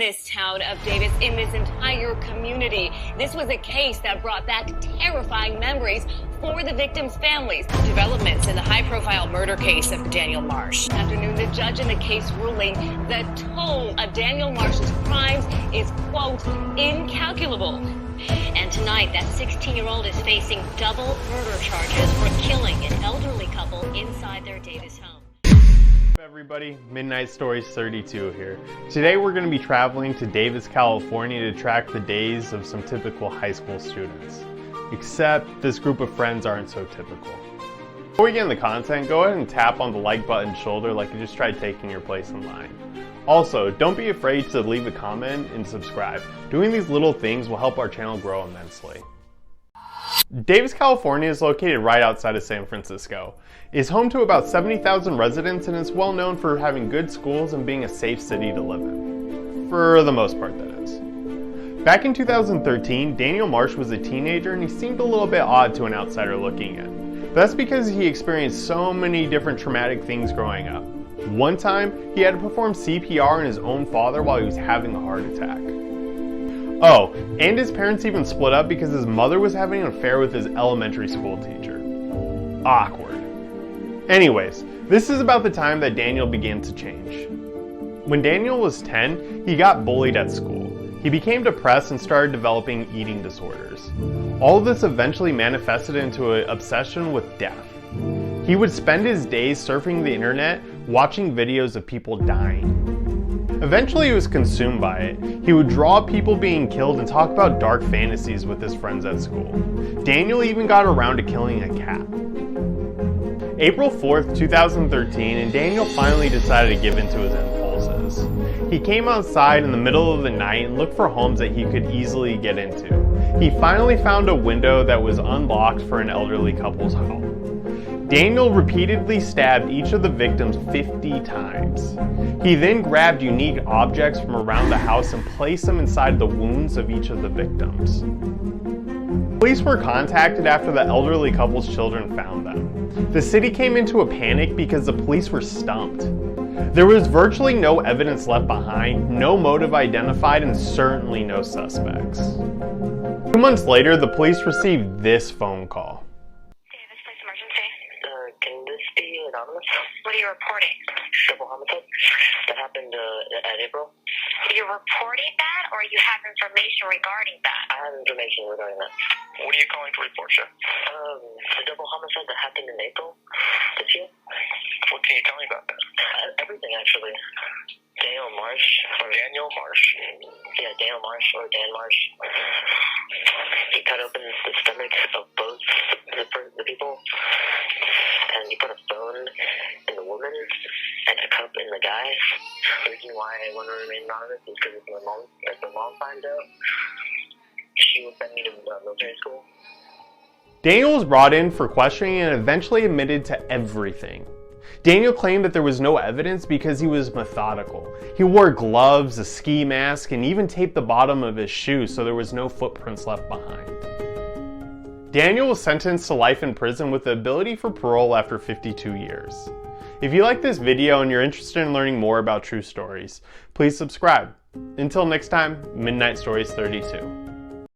This town of Davis in this entire community. This was a case that brought back terrifying memories for the victims' families. Developments in the high-profile murder case of Daniel Marsh. This afternoon, the judge in the case ruling the toll of Daniel Marsh's crimes is, quote, incalculable. And tonight, that 16-year-old is facing double murder charges for killing an elderly couple inside their Davis home. Everybody, Midnight Stories 32 here. Today we're going to be traveling to Davis, California to track the days of some typical high school students. Except this group of friends aren't so typical. Before we get into the content, go ahead and tap on the like button shoulder like you just tried taking your place in line. Also, don't be afraid to leave a comment and subscribe. Doing these little things will help our channel grow immensely. Davis, California is located right outside of San Francisco. It is home to about 70,000 residents and is well known for having good schools and being a safe city to live in. For the most part, that is. Back in 2013, Daniel Marsh was a teenager and he seemed a little bit odd to an outsider looking in. But that's because he experienced so many different traumatic things growing up. One time, he had to perform CPR on his own father while he was having a heart attack. Oh, and his parents even split up because his mother was having an affair with his elementary school teacher. Awkward. Anyways, this is about the time that Daniel began to change. When Daniel was 10, he got bullied at school. He became depressed and started developing eating disorders. All of this eventually manifested into an obsession with death. He would spend his days surfing the internet, watching videos of people dying. Eventually he was consumed by it. He would draw people being killed and talk about dark fantasies with his friends at school. Daniel even got around to killing a cat. April 4th, 2013, and Daniel finally decided to give in to his impulses. He came outside in the middle of the night and looked for homes that he could easily get into. He finally found a window that was unlocked for an elderly couple's home. Daniel repeatedly stabbed each of the victims 50 times. He then grabbed unique objects from around the house and placed them inside the wounds of each of the victims. Police were contacted after the elderly couple's children found them. The city came into a panic because the police were stumped. There was virtually no evidence left behind, no motive identified, and certainly no suspects. 2 months later, the police received this phone call. Can this be anonymous? What are you reporting? Double homicide that happened at April. You're reporting that, or you have information regarding that? I have information regarding that. What are you calling to report, sir? The double homicide that happened in April this year. What can you tell me about that? Everything, actually. Daniel Marsh. Daniel Marsh? Yeah, Daniel Marsh or Dan Marsh. He cut open the stomach of both the people, and he put a phone in the woman and a cup in the guy. The reason why I want to remain anonymous is because if my mom finds out, she will send me to military school. Daniel was brought in for questioning and eventually admitted to everything. Daniel claimed that there was no evidence because he was methodical. He wore gloves, a ski mask, and even taped the bottom of his shoes so there was no footprints left behind. Daniel was sentenced to life in prison with the ability for parole after 52 years. If you like this video and you're interested in learning more about true stories, please subscribe. Until next time, Midnight Stories 32.